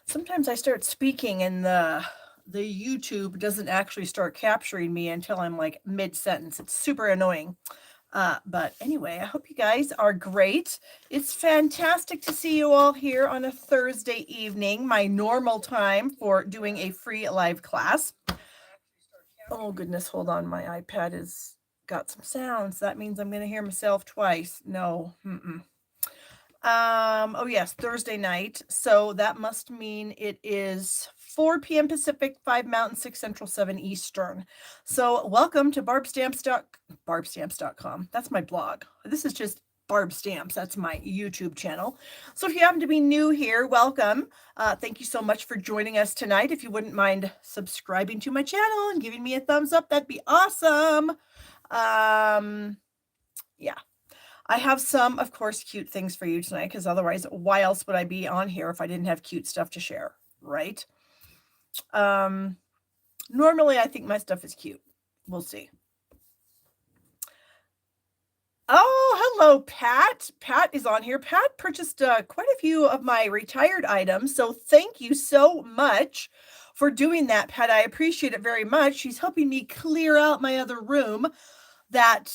Sometimes I start speaking and the YouTube doesn't actually start capturing me until I'm like mid-sentence. It's super annoying. But anyway, I hope you guys are great. It's fantastic to see you all here on a Thursday evening, my normal time for doing a free live class. Oh goodness, hold on. My iPad has got some sounds. That means I'm going to hear myself twice. No. Oh yes, Thursday night. So that must mean it is 4 p.m. Pacific, 5 Mountain, 6 Central, 7 Eastern. So welcome to barbstamps.com. That's my blog. This is just Barb Stamps. That's my YouTube channel. So if you happen to be new here, welcome. Thank you so much for joining us tonight. If you wouldn't mind subscribing to my channel and giving me a thumbs up, that'd be awesome. Yeah. I have some, of course, cute things for you tonight, because otherwise, why else would I be on here if I didn't have cute stuff to share, right? Normally, I think my stuff is cute. We'll see. Oh, hello, Pat. Pat is on here. Pat purchased quite a few of my retired items, so thank you so much for doing that, Pat. I appreciate it very much. She's helping me clear out my other room that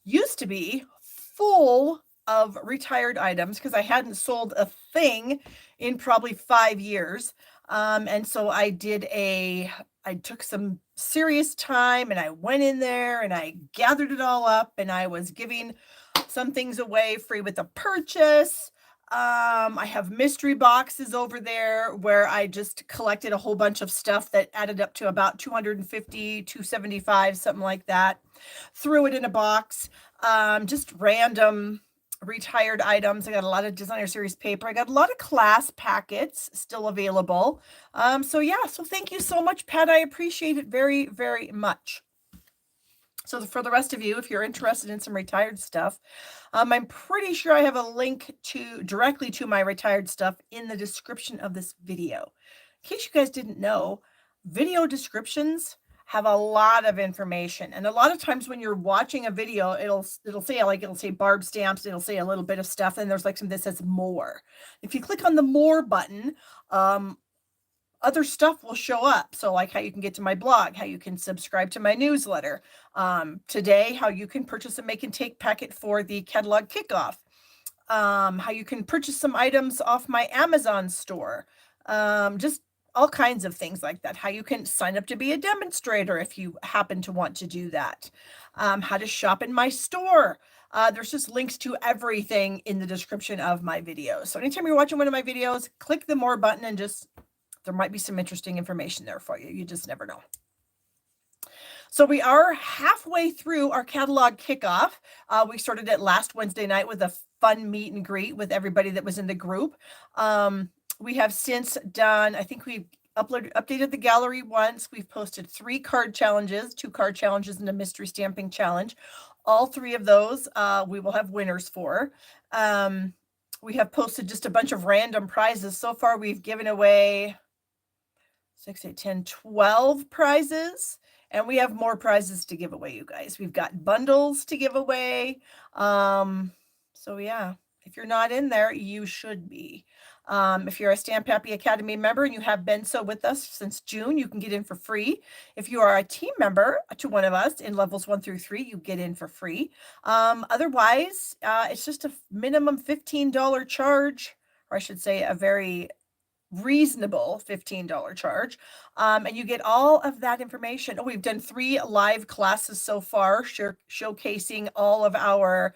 used to be full of retired items because I hadn't sold a thing in probably 5 years. And so I took some serious time and I went in there and I gathered it all up and I was giving some things away free with a purchase. I have mystery boxes over there where I just collected a whole bunch of stuff that added up to about 250, 275, something like that. Threw it in a box. Just random retired items. I got a lot of designer series paper. I got a lot of class packets still available. So thank you so much, Pat. I appreciate it very, very much. So for the rest of you, if you're interested in some retired stuff, I'm pretty sure I have a link directly to my retired stuff in the description of this video. In case you guys didn't know, video descriptions have a lot of information. And a lot of times when you're watching a video, it'll say Barb Stamps, it'll say a little bit of stuff, and there's like something that says more. If you click on the more button, other stuff will show up. So like how you can get to my blog, how you can subscribe to my newsletter. Today, how you can purchase a make and take packet for the catalog kickoff. How you can purchase some items off my Amazon store. Just all kinds of things like that. How you can sign up to be a demonstrator if you happen to want to do that. How to shop in my store. There's just links to everything in the description of my videos. So anytime you're watching one of my videos, click the more button and there might be some interesting information there for you. You just never know. So we are halfway through our catalog kickoff. We started it last Wednesday night with a fun meet and greet with everybody that was in the group. We have since done, I think we've updated the gallery once. We've posted 3 card challenges, 2 card challenges and a mystery stamping challenge. All 3 of those we will have winners for. We have posted just a bunch of random prizes. So far, we've given away 6, 8, 10, 12 prizes. And we have more prizes to give away, you guys. We've got bundles to give away. So yeah, if you're not in there, you should be. If you're a Stamp Happy Academy member and you have been so with us since June, you can get in for free. If you are a team member to one of us in levels 1 through 3, you get in for free. Otherwise, it's just a minimum $15 charge, or I should say a very reasonable $15 charge. And you get all of that information. Oh, we've done 3 live classes so far, showcasing all of our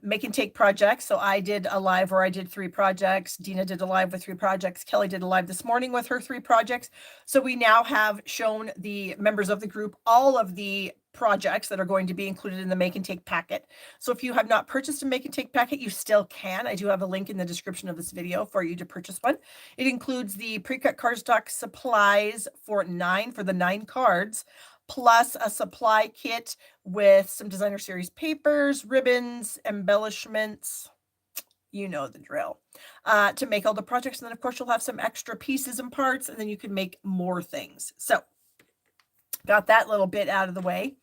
make and take projects. So I did a live where I did 3 projects. Dina did a live with 3 projects. Kelly did a live this morning with her 3 projects. So we now have shown the members of the group all of the projects that are going to be included in the make and take packet. So if you have not purchased a make and take packet, you still can. I do have a link in the description of this video for you to purchase one. It includes the pre-cut cardstock supplies for the 9 cards, plus a supply kit with some designer series papers, ribbons, embellishments. You know the drill. To make all the projects. And then of course you'll have some extra pieces and parts, and then you can make more things. So got that little bit out of the way.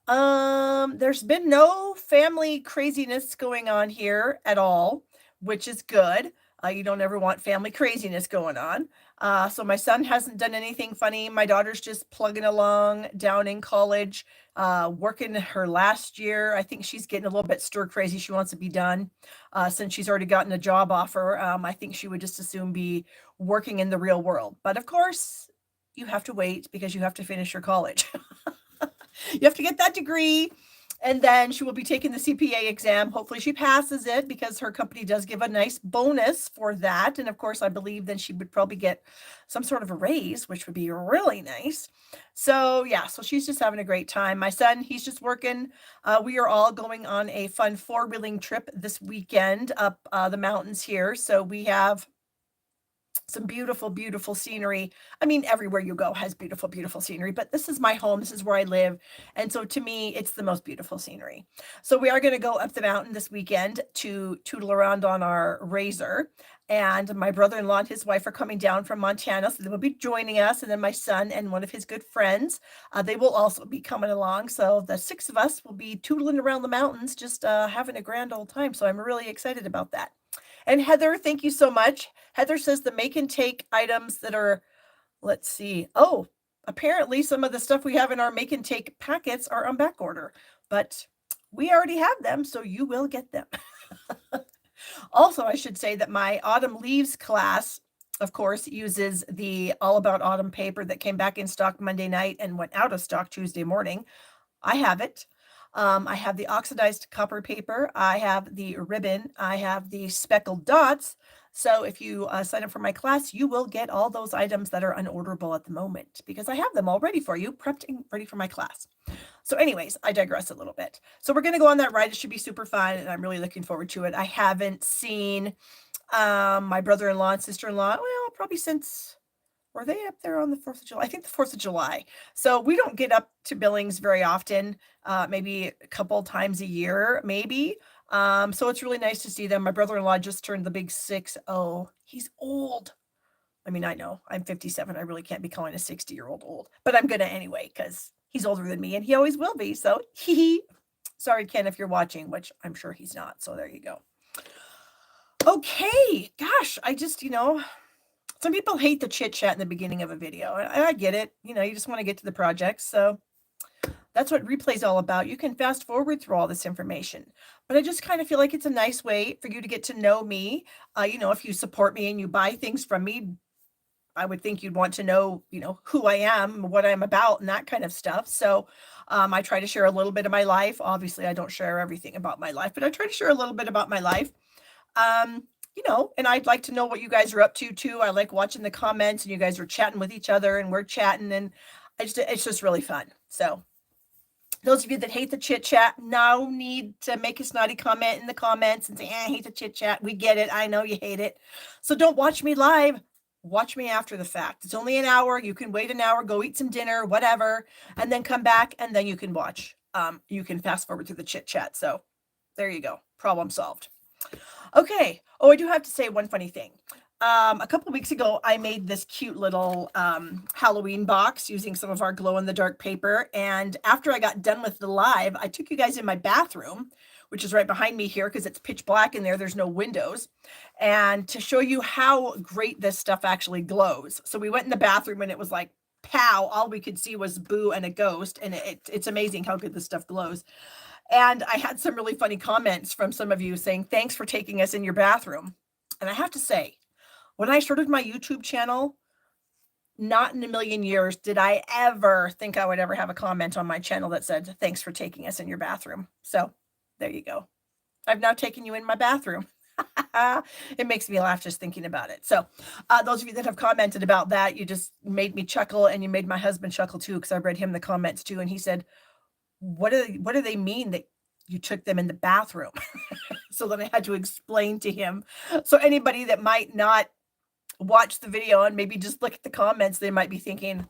There's been no family craziness going on here at all, which is good. You don't ever want family craziness going on. So my son hasn't done anything funny. My daughter's just plugging along down in college, working her last year. I think she's getting a little bit stir crazy. She wants to be done since she's already gotten a job offer. I think she would just as soon be working in the real world. But of course, you have to wait because you have to finish your college. You have to get that degree, and then she will be taking the CPA exam. Hopefully she passes it because her company does give a nice bonus for that. And of course, I believe then she would probably get some sort of a raise, which would be really nice. So yeah, so she's just having a great time. My son, he's just working. We are all going on a fun four-wheeling trip this weekend up the mountains here. So we have some beautiful, beautiful scenery. I mean, everywhere you go has beautiful, beautiful scenery, but this is my home. This is where I live. And so to me, it's the most beautiful scenery. So we are going to go up the mountain this weekend to tootle around on our Razor. And my brother-in-law and his wife are coming down from Montana. So they will be joining us. And then my son and one of his good friends, they will also be coming along. So the six of us will be tootling around the mountains, just having a grand old time. So I'm really excited about that. And Heather, thank you so much. Heather says the make and take items that are, let's see. Oh, apparently some of the stuff we have in our make and take packets are on back order, but we already have them, so you will get them. Also, I should say that my autumn leaves class, of course, uses the All About Autumn paper that came back in stock Monday night and went out of stock Tuesday morning. I have it. I have the oxidized copper paper. I have the ribbon. I have the speckled dots. So if you sign up for my class, you will get all those items that are unorderable at the moment because I have them all ready for you, prepped and ready for my class. So anyways, I digress a little bit. So we're going to go on that ride. It should be super fun, and I'm really looking forward to it. I haven't seen my brother-in-law and sister-in-law, well, probably since, were they up there on the 4th of July? I think the 4th of July. So we don't get up to Billings very often, maybe a couple times a year, maybe. So it's really nice to see them. My brother-in-law just turned the big 60. He's old. I mean, I know I'm 57. I really can't be calling a 60-year-old old, but I'm gonna anyway because he's older than me and he always will be. So sorry, Ken, if you're watching, which I'm sure he's not. So there you go. Okay, gosh, I just, some people hate the chit chat in the beginning of a video. I get it. You just want to get to the project. So that's what replay's all about. You can fast forward through all this information, but I just kind of feel like it's a nice way for you to get to know me. If you support me and you buy things from me, I would think you'd want to know, who I am, what I'm about, and that kind of stuff. So I try to share a little bit of my life. Obviously, I don't share everything about my life, but I try to share a little bit about my life. And I'd like to know what you guys are up to too. I like watching the comments and you guys are chatting with each other and we're chatting, and it's just really fun. So those of you that hate the chit chat, no need to make a snotty comment in the comments and say, I hate the chit chat. We get it. I know you hate it. So don't watch me live. Watch me after the fact. It's only an hour. You can wait an hour, go eat some dinner, whatever, and then come back and then you can watch. You can fast forward through the chit chat. So there you go. Problem solved. Okay. Oh, I do have to say one funny thing. A couple of weeks ago, I made this cute little Halloween box using some of our glow-in-the-dark paper. And after I got done with the live, I took you guys in my bathroom, which is right behind me here because it's pitch black in there. There's no windows. And to show you how great this stuff actually glows. So we went in the bathroom and it was like, pow, all we could see was Boo and a ghost. And it's amazing how good this stuff glows. And I had some really funny comments from some of you saying, thanks for taking us in your bathroom. And I have to say, when I started my YouTube channel, not in a million years did I ever think I would ever have a comment on my channel that said, thanks for taking us in your bathroom. So there you go. I've now taken you in my bathroom. It makes me laugh just thinking about it. So those of you that have commented about that, you just made me chuckle, and you made my husband chuckle too, because I read him the comments too. And he said, what do they mean that you took them in the bathroom? So then I had to explain to him. So anybody that might not watch the video and maybe just look at the comments, they might be thinking,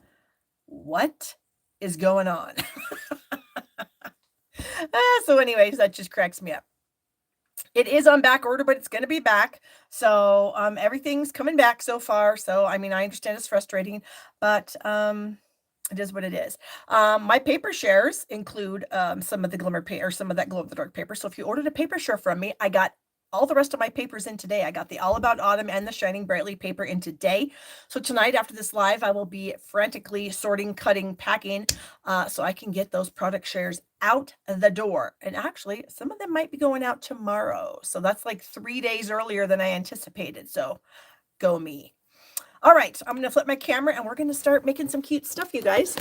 what is going on? So anyways, that just cracks me up. It is on back order, but it's going to be back. So everything's coming back so far. So, I mean, I understand it's frustrating, but it is what it is. My paper shares include some of the glimmer paper, some of that glow in the dark paper. So if you ordered a paper share from me, I got all the rest of my papers in today. I got the All About Autumn and the Shining Brightly paper in today. So tonight after this live, I will be frantically sorting, cutting, packing, so I can get those product shares out the door. And actually, some of them might be going out tomorrow. So that's like 3 days earlier than I anticipated. So go me. All right, I'm going to flip my camera and we're going to start making some cute stuff, you guys.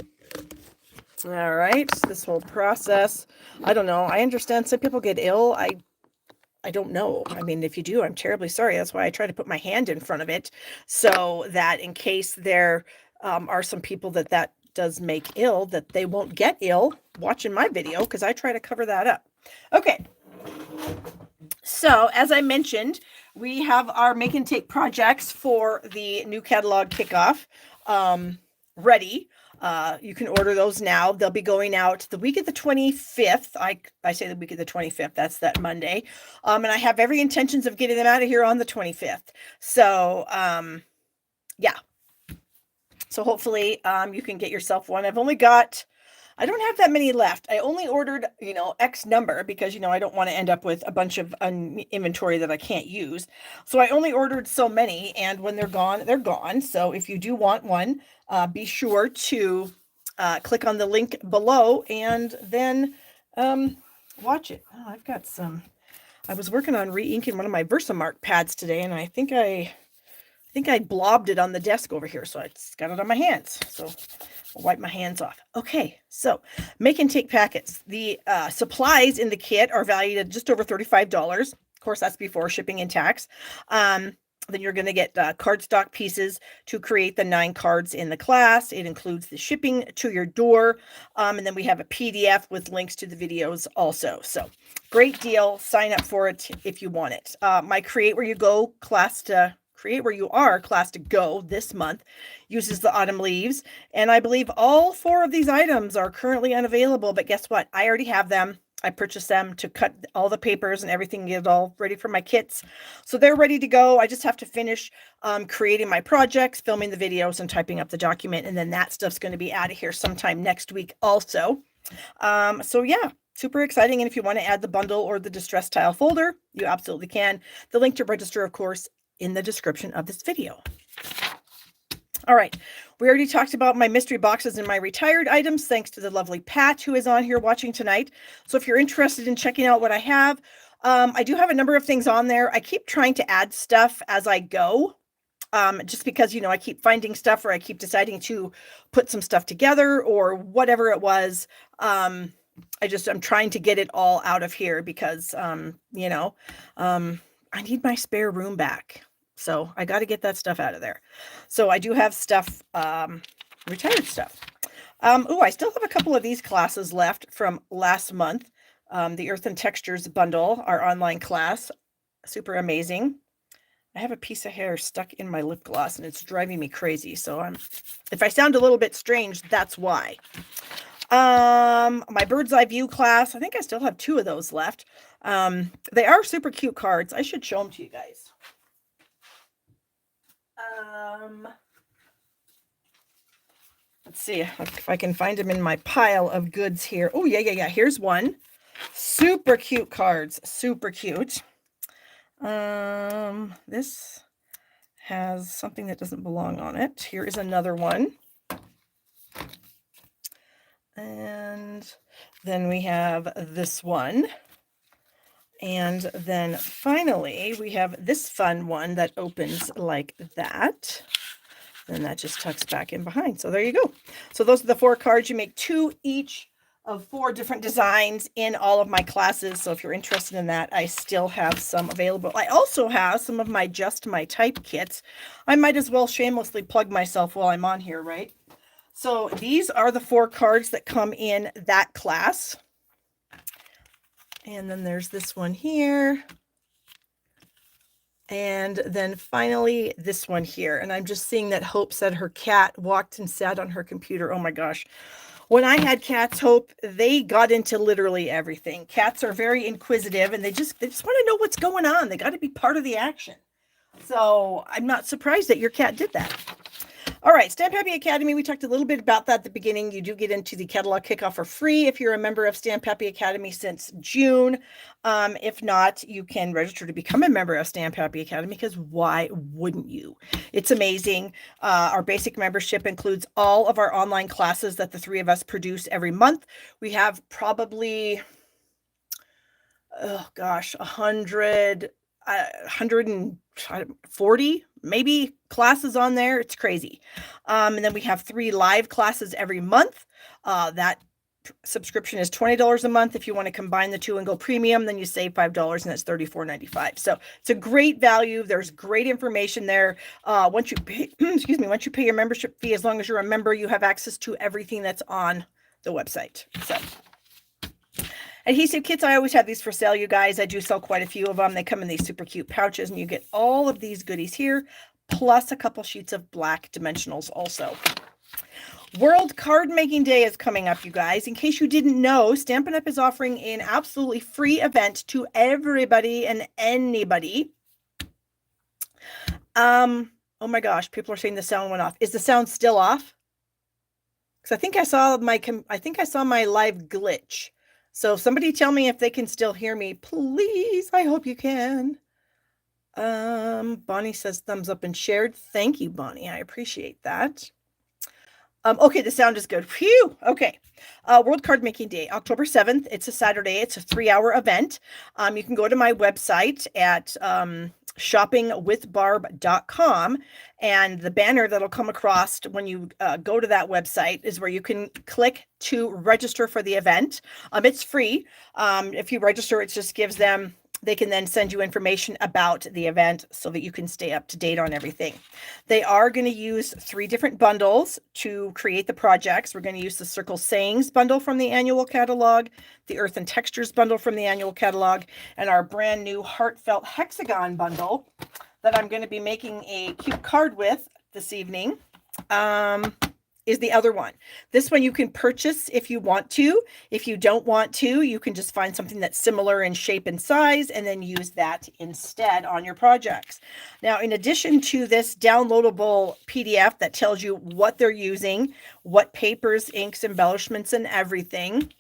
All right, this whole process, I don't know. I understand some people get ill. I don't know. I mean, if you do, I'm terribly sorry. That's why I try to put my hand in front of it so that in case there are some people that does make ill, that they won't get ill watching my video, because I try to cover that up. Okay. So as I mentioned, we have our make and take projects for the new catalog kickoff ready. You can order those now. They'll be going out the week of the 25th. I say the week of the 25th. That's that Monday. And I have every intentions of getting them out of here on the 25th. So, yeah. So hopefully, you can get yourself one. I don't have that many left. I only ordered, X number because, I don't want to end up with a bunch of inventory that I can't use. So I only ordered so many, and when they're gone, they're gone. So if you do want one, be sure to click on the link below and then watch it. Oh, I was working on re-inking one of my Versamark pads today, and I think I blobbed it on the desk over here, so I just got it on my hands. So I'll wipe my hands off. Okay, so make and take packets. The supplies in the kit are valued at just over $35. Of course, that's before shipping and tax. Then you're going to get cardstock pieces to create the 9 cards in the class. It includes the shipping to your door. And then we have a PDF with links to the videos also. So great deal. Sign up for it if you want it. My Create Where You Go class to Create Where You Are class to go this month uses the autumn leaves. And I believe all 4 of these items are currently unavailable, but guess what? I already have them. I purchased them to cut all the papers and everything, get it all ready for my kits. So they're ready to go. I just have to finish creating my projects, filming the videos, and typing up the document. And then that stuff's going to be out of here sometime next week also. So yeah, super exciting. And if you want to add the bundle or the distress tile folder, you absolutely can. The link to register, of course, in the description of this video. All right. We already talked about my mystery boxes and my retired items, thanks to the lovely Pat who is on here watching tonight. So if you're interested in checking out what I have, I do have a number of things on there. I keep trying to add stuff as I go, just because, I keep finding stuff, or I keep deciding to put some stuff together or whatever it was. I'm trying to get it all out of here because, I need my spare room back. So I got to get that stuff out of there. So I do have stuff, retired stuff. I still have a couple of these classes left from last month. The Earth and Textures bundle, our online class, super amazing. I have a piece of hair stuck in my lip gloss and it's driving me crazy. So if I sound a little bit strange, that's why. My Bird's Eye View class, I think I still have 2 of those left. They are super cute cards. I should show them to you guys. Let's see if I can find them in my pile of goods here. Oh, yeah. Here's one. Super cute cards. Super cute. This has something that doesn't belong on it. Here is another one. And then we have this one. And then finally, we have this fun one that opens like that. And that just tucks back in behind. So there you go. So those are the 4 cards. You make 2 each of 4 different designs in all of my classes. So if you're interested in that, I still have some available. I also have some of my Just My Type kits. I might as well shamelessly plug myself while I'm on here, right? So these are the 4 cards that come in that class. And then there's this one here. And then finally this one here. And I'm just seeing that Hope said her cat walked and sat on her computer. Oh my gosh. When I had cats, Hope, they got into literally everything. Cats are very inquisitive and they just want to know what's going on. They got to be part of the action. So I'm not surprised that your cat did that. All right, Stamp Happy Academy, we talked a little bit about that at the beginning. You do get into the catalog kickoff for free if you're a member of Stamp Happy Academy since June. If not, you can register to become a member of Stamp Happy Academy, because why wouldn't you? It's amazing. Our basic membership includes all of our online classes that the three of us produce every month. We have probably, oh gosh, 140 maybe classes on there. It's crazy. And then we have 3 live classes every month. That subscription is $20 a month. If you want to combine the two and go premium, then you save $5 and that's $34.95. So it's a great value. There's great information there. Once you pay, once you pay your membership fee, as long as you're a member, you have access to everything that's on the website. So adhesive kits, I always have these for sale, you guys. I do sell quite a few of them. They come in these super cute pouches, and you get all of these goodies here, plus a couple sheets of black dimensionals also. World Card Making Day is coming up, you guys. In case you didn't know, Stampin' Up! Is offering an absolutely free event to everybody and anybody. Oh my gosh, people are saying the sound went off. Is the sound still off? Because I think I saw my live glitch. So somebody tell me if they can still hear me, please. I hope you can. Bonnie says thumbs up and shared. Thank you, Bonnie. I appreciate that. Okay, the sound is good. Phew. Okay. World Card Making Day, October 7th. It's a Saturday. It's a 3-hour event. You can go to my website at shoppingwithbarb.com, and the banner that'll come across when you go to that website is where you can click to register for the event. It's free. If you register, it just gives them, they can then send you information about the event so that you can stay up to date on everything. They are going to use 3 different bundles to create the projects. We're going to use the Circle Sayings bundle from the annual catalog, the Earth and Textures bundle from the annual catalog, and our brand new Heartfelt Hexagon bundle that I'm going to be making a cute card with this evening. Is the other one. This one you can purchase if you want to. If you don't want to, you can just find something that's similar in shape and size and then use that instead on your projects. Now, in addition to this downloadable PDF that tells you what they're using, what papers, inks, embellishments, and everything,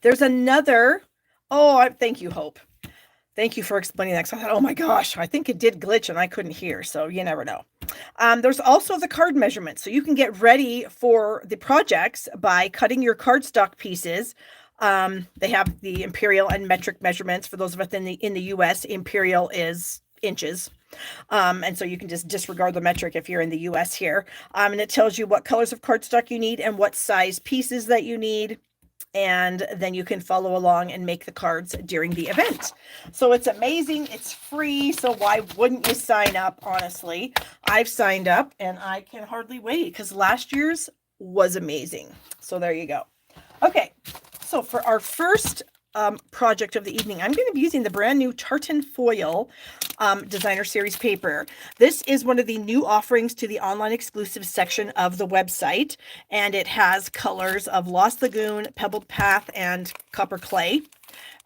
there's another, thank you, Hope. Thank you for explaining that. I thought, oh my gosh, I think it did glitch and I couldn't hear. So you never know. There's also the card measurements. So you can get ready for the projects by cutting your cardstock pieces. They have the imperial and metric measurements. For those of us in the US, imperial is inches. And so you can just disregard the metric if you're in the US here. And it tells you what colors of cardstock you need and what size pieces that you need. And then you can follow along and make the cards during the event. So it's amazing. It's free. So why wouldn't you sign up? Honestly, I've signed up and I can hardly wait because last year's was amazing. So there you go. Okay. So for our first project of the evening, I'm going to be using the brand new Tartan Foil designer series paper. This is one of the new offerings to the online exclusive section of the website, and it has colors of Lost Lagoon, Pebbled Path, and Copper Clay.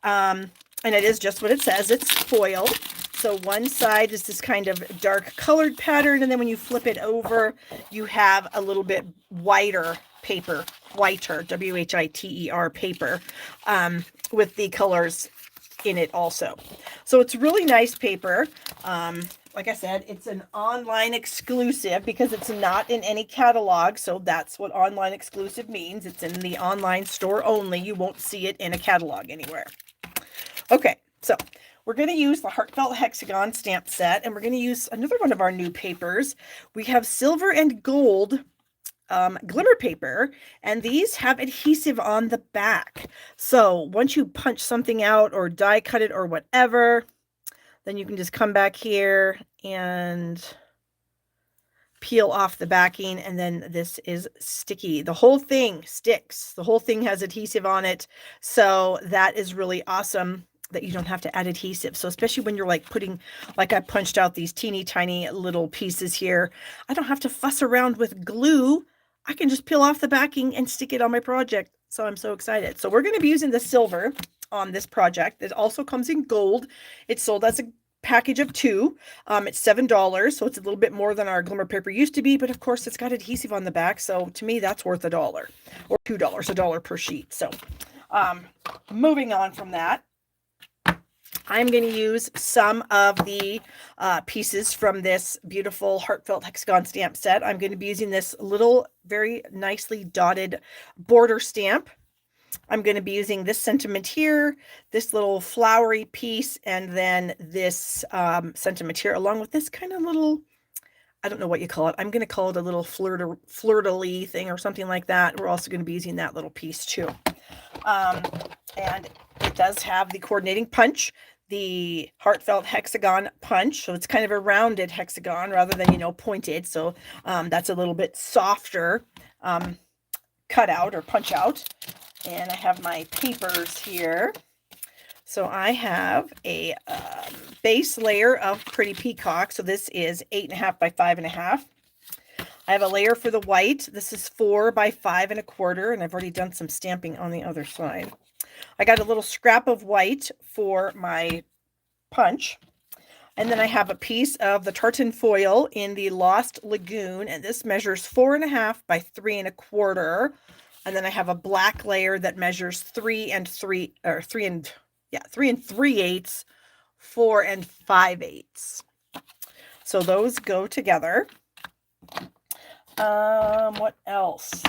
And it is just what it says. It's foil. So one side is this kind of dark colored pattern, and then when you flip it over, you have a little bit whiter paper, WHITER paper, with the colors in it also. So it's really nice paper. Like I said, it's an online exclusive because it's not in any catalog. So that's what online exclusive means. It's in the online store only. You won't see it in a catalog anywhere. Okay, so we're going to use the Heartfelt Hexagon stamp set, and we're going to use another one of our new papers. We have silver and gold glimmer paper, and these have adhesive on the back. So once you punch something out or die cut it or whatever, then you can just come back here and peel off the backing, and then this is sticky. The whole thing sticks. The whole thing has adhesive on it. So that is really awesome that you don't have to add adhesive. So especially when you're like putting, like I punched out these teeny tiny little pieces here, I don't have to fuss around with glue. I can just peel off the backing and stick it on my project. So I'm so excited. So we're going to be using the silver on this project. It also comes in gold. It's sold as a package of 2. It's $7, so it's a little bit more than our glimmer paper used to be, but of course it's got adhesive on the back, so to me that's worth $1 or $2, $1 per sheet. So moving on from that, I'm going to use some of the pieces from this beautiful heartfelt hexagon stamp set. I'm going to be using this little very nicely dotted border stamp. I'm going to be using this sentiment here, this little flowery piece, and then this sentiment here, along with this kind of little, I don't know what you call it. I'm going to call it a little fleur-de-lis thing or something like that. We're also going to be using that little piece too. And it does have the coordinating punch, the heartfelt hexagon punch. So it's kind of a rounded hexagon rather than, pointed. So that's a little bit softer cut out or punch out. And I have my papers here. So I have a base layer of Pretty Peacock. So this is 8.5 by 5.5. I have a layer for the white. This is 4 by 5 1/4, and I've already done some stamping on the other side. I got a little scrap of white for my punch. And then I have a piece of the tartan foil in the Lost Lagoon, and this measures 4.5 by 3 1/4. And then I have a black layer that measures 3 3/8, 4 5/8. So those go together. What else?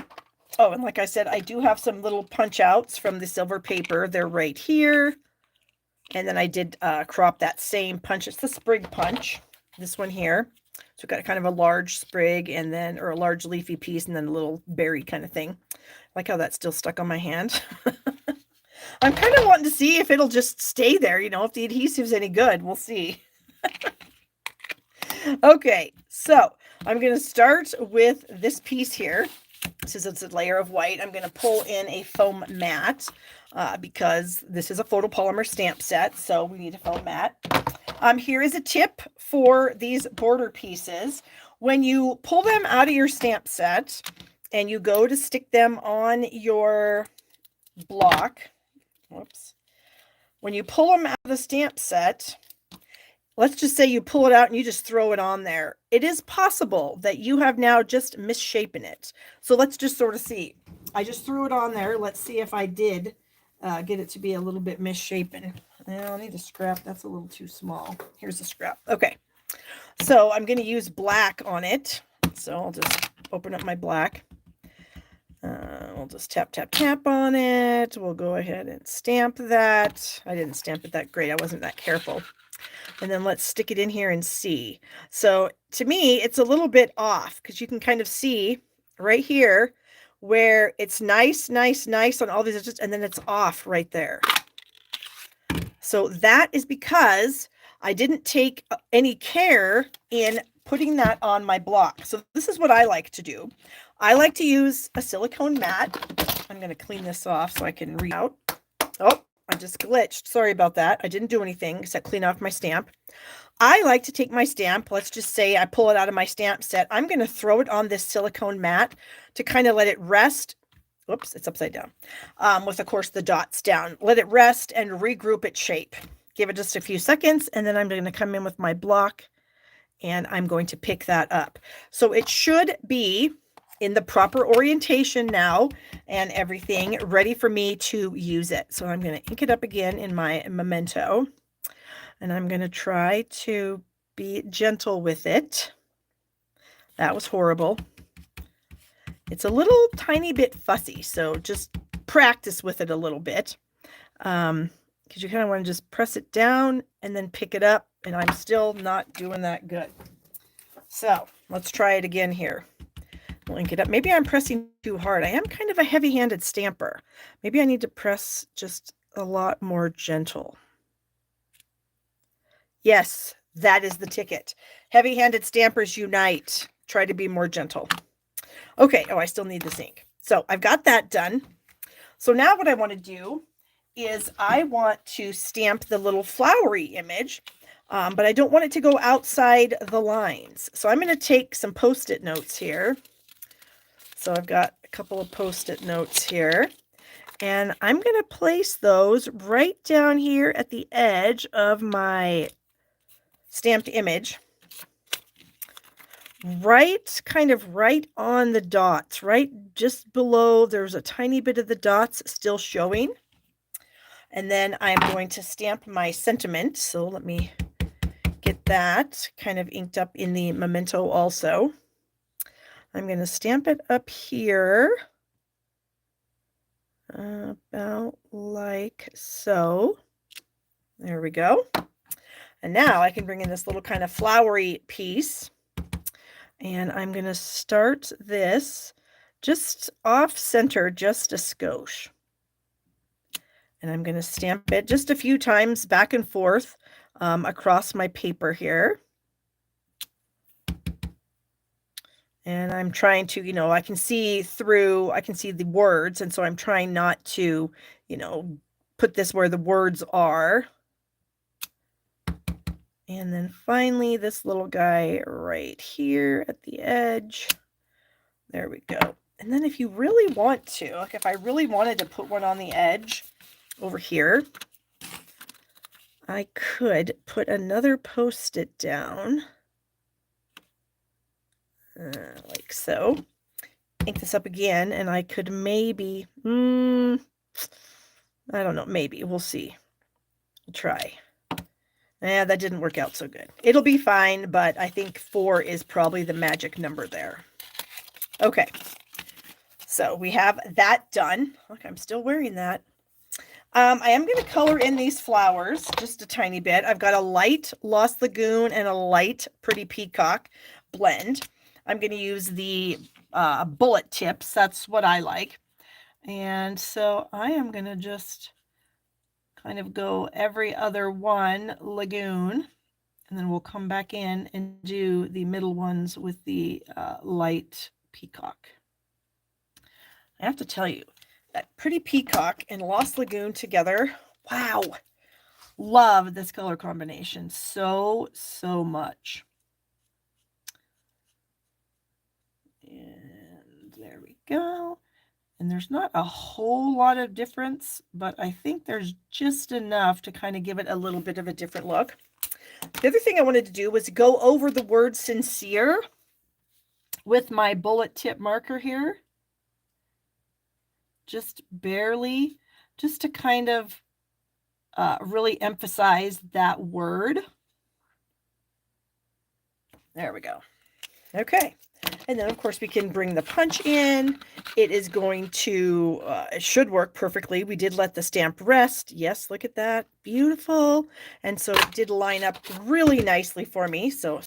Oh, and like I said, I do have some little punch outs from the silver paper. They're right here. And then I did crop that same punch. It's the sprig punch, this one here. So we've got kind of a large sprig and then, or a large leafy piece and then a little berry kind of thing. I like how that's still stuck on my hand. I'm kind of wanting to see if it'll just stay there, if the adhesive's any good. We'll see. Okay, so I'm going to start with this piece here. Since it's a layer of white, I'm going to pull in a foam mat because this is a photopolymer stamp set, so we need a foam mat. Here is a tip for these border pieces. When you pull them out of your stamp set and you go to stick them on your block, when you pull them out of the stamp set, let's just say you pull it out and you just throw it on there. It is possible that you have now just misshapen it. So let's just sort of see. I just threw it on there. Let's see if I did get it to be a little bit misshapen. I'll need a scrap. That's a little too small. Here's the scrap. Okay. So I'm going to use black on it. So I'll just open up my black. We'll just tap, tap, tap on it. We'll go ahead and stamp that. I didn't stamp it that great. I wasn't that careful. And then let's stick it in here and see. So to me, it's a little bit off because you can kind of see right here where it's nice, nice, nice on all these edges, and then it's off right there. So that is because I didn't take any care in putting that on my block. So this is what I like to do. I like to use a silicone mat. I'm going to clean this off so I can read out. Oh, I just glitched. Sorry about that. I didn't do anything except clean off my stamp. I like to take my stamp. Let's just say I pull it out of my stamp set. I'm going to throw it on this silicone mat to kind of let it rest. Whoops, it's upside down. With, of course, the dots down. Let it rest and regroup its shape. Give it just a few seconds, and then I'm going to come in with my block, and I'm going to pick that up. So it should be in the proper orientation now and everything ready for me to use it. So I'm going to ink it up again in my Memento, and I'm going to try to be gentle with it. That was horrible. It's a little tiny bit fussy, so just practice with it a little bit because you kind of want to just press it down and then pick it up, and I'm still not doing that good. So let's try it again here. We'll ink it up. Maybe I'm pressing too hard. I am kind of a heavy-handed stamper. Maybe I need to press just a lot more gentle. Yes, that is the ticket. Heavy-handed stampers unite. Try to be more gentle. Okay, oh, I still need this ink. So I've got that done. So now what I want to do is I want to stamp the little flowery image, but I don't want it to go outside the lines. So I'm going to take some Post-it notes here. So I've got a couple of Post-it notes here, and I'm going to place those right down here at the edge of my stamped image kind of right on the dots, right just below. There's a tiny bit of the dots still showing. And then I'm going to stamp my sentiment. So let me get that kind of inked up in the memento also. I'm going to stamp it up here. About like so. There we go. And now I can bring in this little kind of flowery piece. And I'm going to start this just off center, just a skosh. And I'm going to stamp it just a few times back and forth across my paper here. And I'm trying to, I can see the words. And so I'm trying not to, put this where the words are. And then finally, this little guy right here at the edge. There we go. And then if you really want to, like if I really wanted to put one on the edge over here, I could put another Post-it down. Like so. Ink this up again, and I could maybe, I don't know, maybe. We'll see. We'll try. That didn't work out so good. It'll be fine, but I think 4 is probably the magic number there. Okay. So we have that done. Look, I'm still wearing that. I am going to color in these flowers just a tiny bit. I've got a light Lost Lagoon and a light Pretty Peacock blend. I'm going to use the bullet tips. That's what I like. And so I am going to just kind of go every other one lagoon, and then we'll come back in and do the middle ones with the light peacock. I have to tell you, that Pretty Peacock and Lost Lagoon together, wow, love this color combination so much. And there we go. And there's not a whole lot of difference, but I think there's just enough to kind of give it a little bit of a different look. The other thing I wanted to do was go over the word sincere with my bullet tip marker here. Just barely, just to kind of really emphasize that word. There we go. Okay. And then, of course, we can bring the punch in. It is going to, it should work perfectly. We did let the stamp rest. Yes, look at that. Beautiful. And so it did line up really nicely for me. So,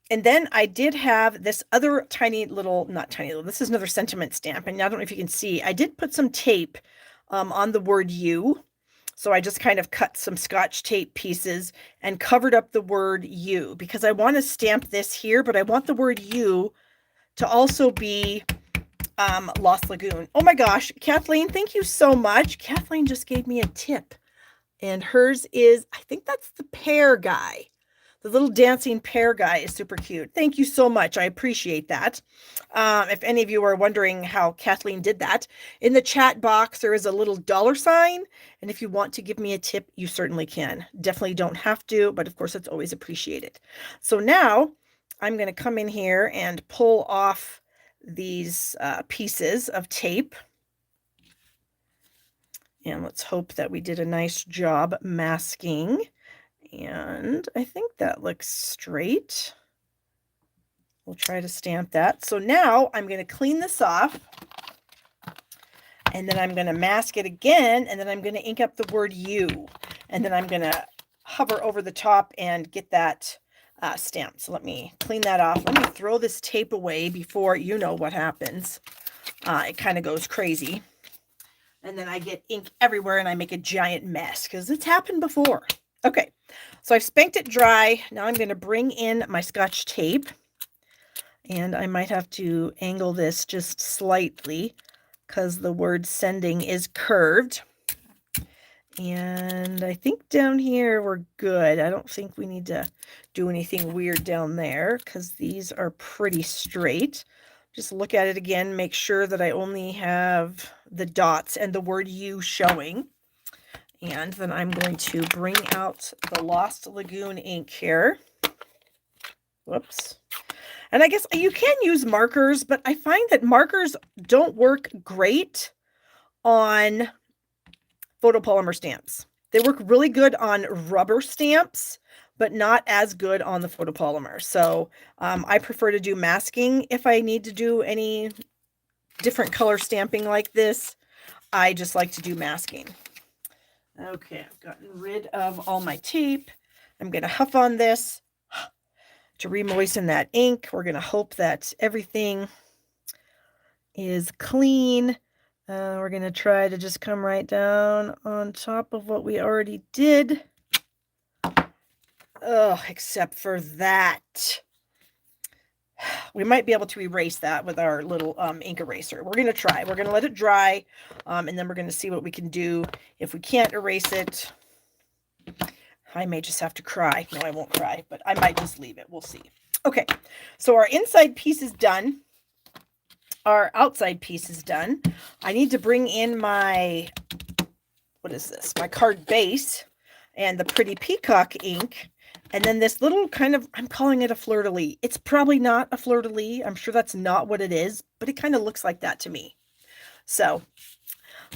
and then I did have this other tiny little, not tiny little, this is another sentiment stamp. And I don't know if you can see, I did put some tape on the word you. So I just kind of cut some Scotch tape pieces and covered up the word you, because I want to stamp this here, but I want the word you to also be Lost Lagoon. Oh my gosh, Kathleen, thank you so much. Kathleen just gave me a tip, and hers is, I think that's the pear guy. The little dancing pear guy is super cute. Thank you so much. I appreciate that. If any of you are wondering how Kathleen did that, in the chat box, there is a little $sign. And if you want to give me a tip, you certainly can. Definitely don't have to, but of course, it's always appreciated. So now I'm going to come in here and pull off these pieces of tape. And let's hope that we did a nice job masking. And I think that looks straight. We'll try to stamp that. So now I'm going to clean this off. And then I'm going to mask it again. And then I'm going to ink up the word you. And then I'm going to hover over the top and get that stamped. So let me clean that off. Let me throw this tape away before you know what happens. It kind of goes crazy. And then I get ink everywhere and I make a giant mess because it's happened before. Okay, so I've spanked it dry. Now I'm going to bring in my Scotch tape, and I might have to angle this just slightly because the word sending is curved. And I think down here we're good. I don't think we need to do anything weird down there because these are pretty straight. Just look at it again, make sure that I only have the dots and the word you showing. And then I'm going to bring out the Lost Lagoon ink here. Whoops. And I guess you can use markers, but I find that markers don't work great on photopolymer stamps. They work really good on rubber stamps, but not as good on the photopolymer. So I prefer to do masking if I need to do any different color stamping like this. I just like to do masking. Okay, I've gotten rid of all my tape. I'm going to huff on this to re-moisten that ink. We're going to hope that everything is clean. We're going to try to just come right down on top of what we already did. Oh, except for that. We might be able to erase that with our little ink eraser. We're going to try. We're going to let it dry, and then we're going to see what we can do. If we can't erase it, I may just have to cry. No, I won't cry, but I might just leave it. We'll see. Okay, so our inside piece is done. Our outside piece is done. I need to bring in my, what is this? My card base and the pretty peacock ink. And then this little kind of, I'm calling it a fleur-de-lis. It's probably not a fleur-de-lis. I'm sure that's not what it is, but it kind of looks like that to me. So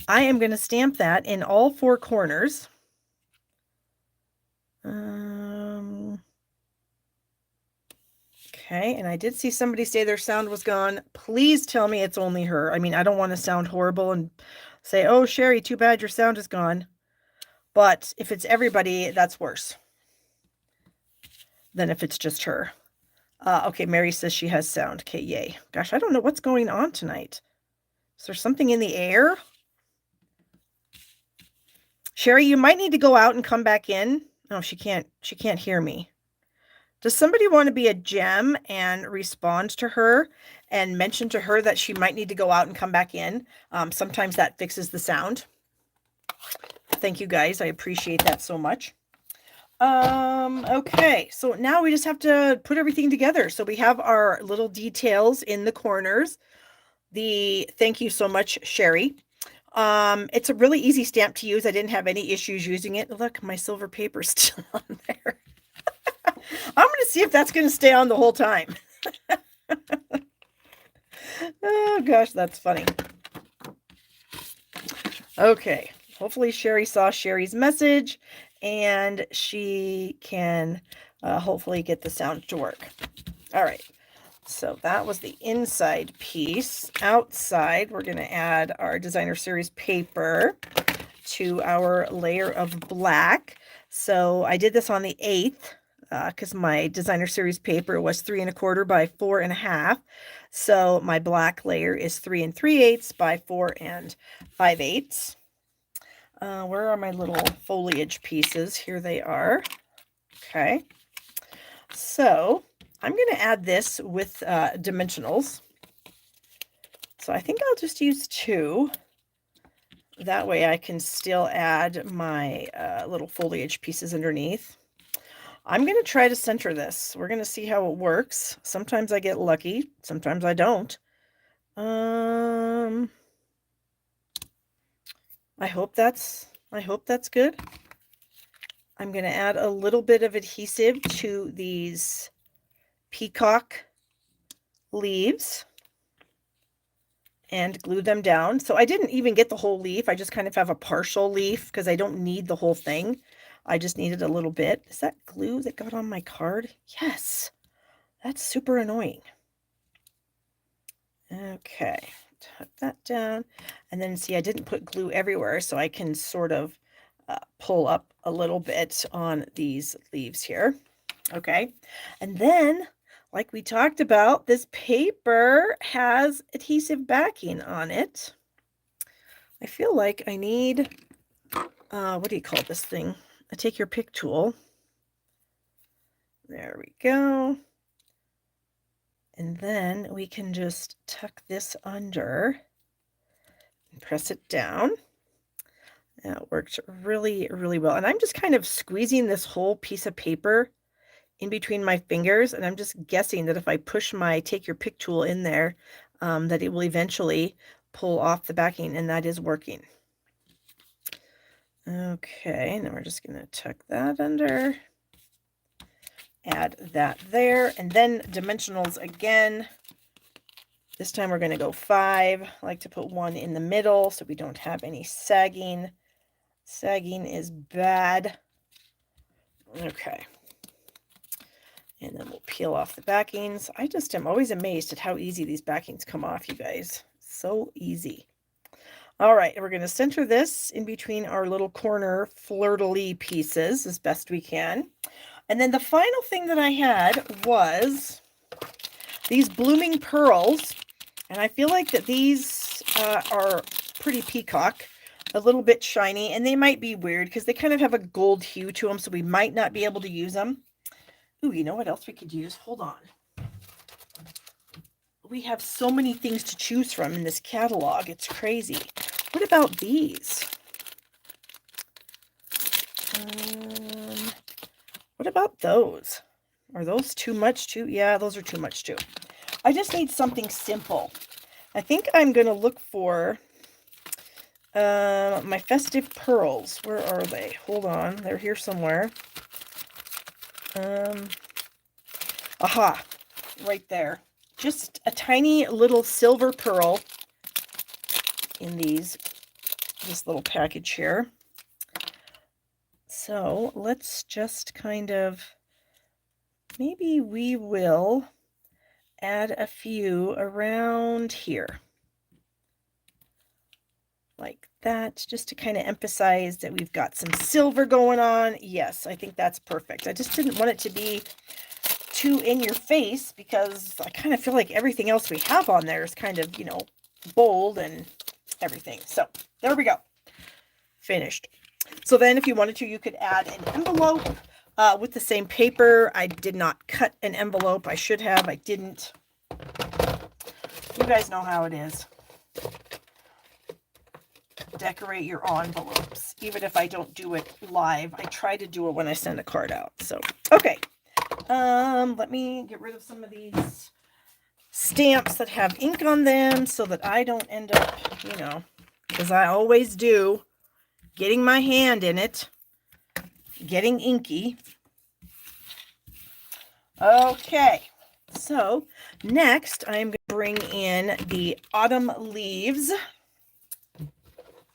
I am going to stamp that in all four corners. Okay, and I did see somebody say their sound was gone. Please tell me it's only her. I mean, I don't want to sound horrible and say, oh, Sherry, too bad your sound is gone. But if it's everybody, that's worse than if it's just her. Okay, Mary says she has sound. Okay, yay. Gosh, I don't know what's going on tonight. Is there something in the air? Sherry, you might need to go out and come back in. Oh, she can't hear me. Does somebody want to be a gem and respond to her and mention to her that she might need to go out and come back in? Sometimes that fixes the sound. Thank you guys. I appreciate that so much. Okay, so now we just have to put everything together. So we have our little details in the corners. Thank you so much, Sherry. It's a really easy stamp to use. I didn't have any issues using it. Look, my silver paper's still on there. I'm going to see if that's going to stay on the whole time. Oh, gosh, that's funny. Okay, hopefully Sherry saw Sherry's message and she can hopefully get the sound to work. All right, so that was the inside piece. Outside, we're going to add our designer series paper to our layer of black. So I did this on the 8th. Because my designer series paper was 3 1/4 by 4 1/2. So my black layer is 3 3/8 by 4 5/8. Where are my little foliage pieces? Here they are. Okay. So I'm going to add this with dimensionals. So I think I'll just use 2. That way I can still add my little foliage pieces underneath. I'm going to try to center this. We're going to see how it works. Sometimes I get lucky. Sometimes I don't. I hope that's good. I'm going to add a little bit of adhesive to these peacock leaves and glue them down. So I didn't even get the whole leaf. I just kind of have a partial leaf because I don't need the whole thing. I just needed a little bit. Is that glue that got on my card? Yes. That's super annoying. Okay, tuck that down. And then see, I didn't put glue everywhere, so I can sort of pull up a little bit on these leaves here. Okay, and then, like we talked about, this paper has adhesive backing on it. I feel like I need, what do you call this thing? A take your pick tool. There we go. And then we can just tuck this under and press it down. That worked really, really well. And I'm just kind of squeezing this whole piece of paper in between my fingers. And I'm just guessing that if I push my take your pick tool in there, that it will eventually pull off the backing, and that is working. Okay, now we're just going to tuck that under. Add that there. And then dimensionals again. This time we're going to go 5. I like to put 1 in the middle so we don't have any sagging. Sagging is bad. Okay. And then we'll peel off the backings. I just am always amazed at how easy these backings come off, you guys. So easy. All right, we're going to center this in between our little corner fleur-de-lis pieces as best we can. And then the final thing that I had was these blooming pearls. And I feel like that these are pretty peacock, a little bit shiny, and they might be weird because they kind of have a gold hue to them, so we might not be able to use them. Ooh, you know what else we could use? Hold on. We have so many things to choose from in this catalog. It's crazy. What about these? What about those? Are those too much too? Yeah, those are too much too. I just need something simple. I think I'm going to look for my festive pearls. Where are they? Hold on. They're here somewhere. Aha, right there. Just a tiny little silver pearl in this little package here. So let's just kind of, maybe we will add a few around here. Like that, just to kind of emphasize that we've got some silver going on. Yes, I think that's perfect. I just didn't want it to be too in your face because I kind of feel like everything else we have on there is kind of, you know, bold and everything. So there we go. Finished. So then if you wanted to, you could add an envelope with the same paper. I did not cut an envelope. I should have. I didn't. You guys know how it is. Decorate your envelopes. Even if I don't do it live, I try to do it when I send a card out. So, okay. Let me get rid of some of these stamps that have ink on them so that I don't end up, you know, because I always do, getting my hand in it, getting inky. Okay. So next I'm going to bring in the autumn leaves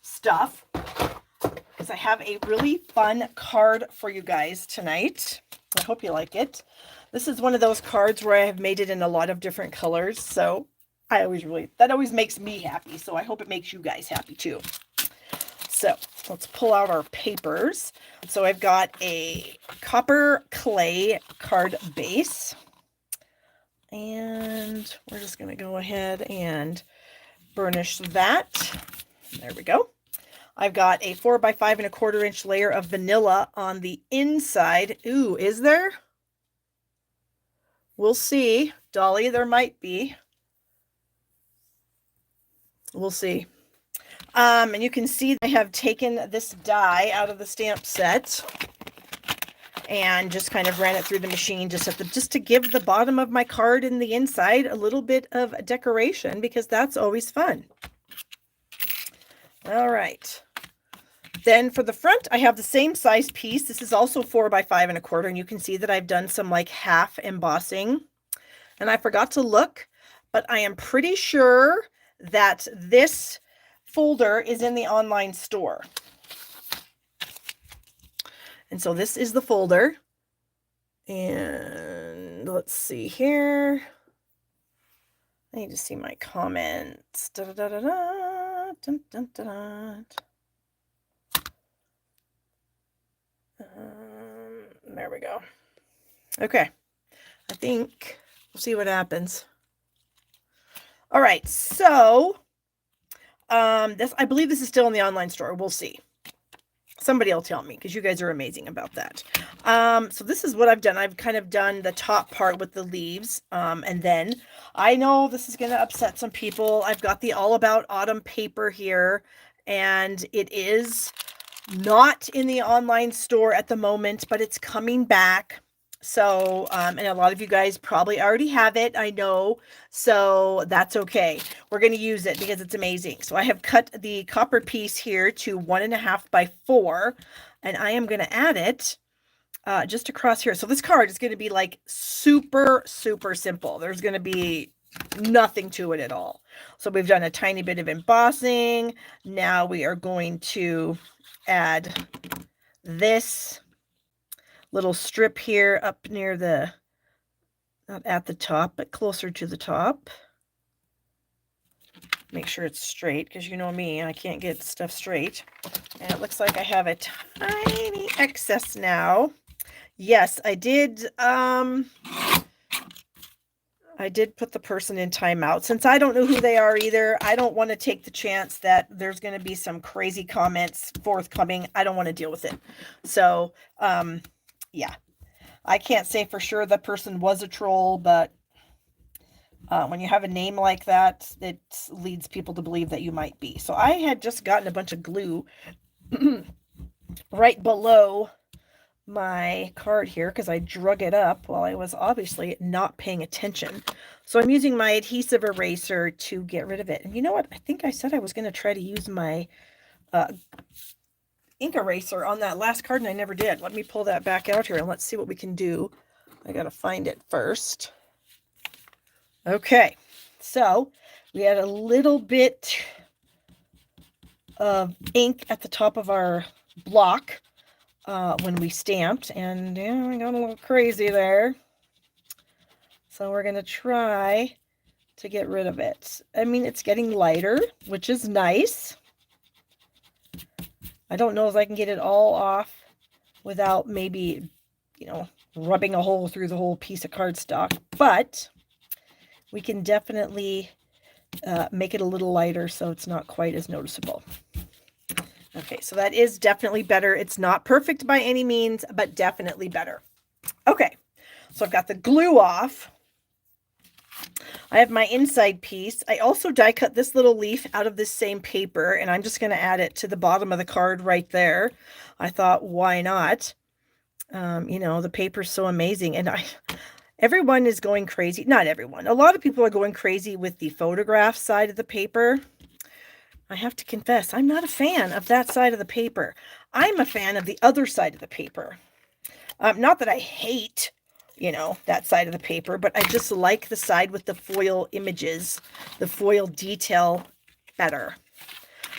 stuff because I have a really fun card for you guys tonight. I hope you like it. This is one of those cards where I have made it in a lot of different colors. So that always makes me happy. So I hope it makes you guys happy too. So let's pull out our papers. So I've got a copper clay card base. And we're just going to go ahead and burnish that. There we go. I've got a 4 by 5 1/4 inch layer of vanilla on the inside. Ooh, is there? We'll see. Dolly, there might be. We'll see. And you can see I have taken this die out of the stamp set and just kind of ran it through the machine just to give the bottom of my card and the inside a little bit of decoration because that's always fun. All right. Then for the front, I have the same size piece. This is also 4 by 5 1/4, and you can see that I've done some like half embossing. And I forgot to look, but I am pretty sure that this folder is in the online store. And so this is the folder. And let's see here. I need to see my comments. Da, da, da, da, da, dun, dun, dun, dun. There we go. Okay. I think we'll see what happens. All right. So I believe this is still in the online store. We'll see. Somebody will tell me because you guys are amazing about that. So this is what I've done. I've kind of done the top part with the leaves. And then I know this is going to upset some people. I've got the All About Autumn paper here, and it is not in the online store at the moment, but it's coming back. So, and a lot of you guys probably already have it, I know, so that's okay. We're going to use it because it's amazing. So I have cut the copper piece here to 1.5 by 4, and I am going to add it just across here. So this card is going to be like super, super simple. There's going to be nothing to it at all. So we've done a tiny bit of embossing. Now we are going to add this little strip here up near the, not at the top, but closer to the top. Make sure it's straight, because you know me, I can't get stuff straight. And it looks like I have a tiny excess now. Yes, I did put the person in timeout. Since I don't know who they are either, I don't want to take the chance that there's going to be some crazy comments forthcoming. I don't want to deal with it. So, yeah. I can't say for sure the person was a troll, but when you have a name like that, it leads people to believe that you might be. So I had just gotten a bunch of glue right below my card here because I drug it up while I was obviously not paying attention. So I'm using my adhesive eraser to get rid of it. And you know what? I think I said I was going to try to use my ink eraser on that last card, and I never did. Let me pull that back out here and let's see what we can do. I got to find it first. Okay, so we had a little bit of ink at the top of our block when we stamped, and yeah, I got a little crazy there. So we're going to try to get rid of it. I mean, it's getting lighter, which is nice. I don't know if I can get it all off without maybe, you know, rubbing a hole through the whole piece of cardstock, but we can definitely make it a little lighter so it's not quite as noticeable. Okay, so that is definitely better. It's not perfect by any means, but definitely better. Okay, so I've got the glue off. I have my inside piece. I also die cut this little leaf out of this same paper, and I'm just going to add it to the bottom of the card right there. I thought, why not? You know, the paper's so amazing, and everyone is going crazy. Not everyone. A lot of people are going crazy with the photograph side of the paper. I have to confess, I'm not a fan of that side of the paper. I'm a fan of the other side of the paper. Not that I hate, you know, that side of the paper, but I just like the side with the foil images, the foil detail better.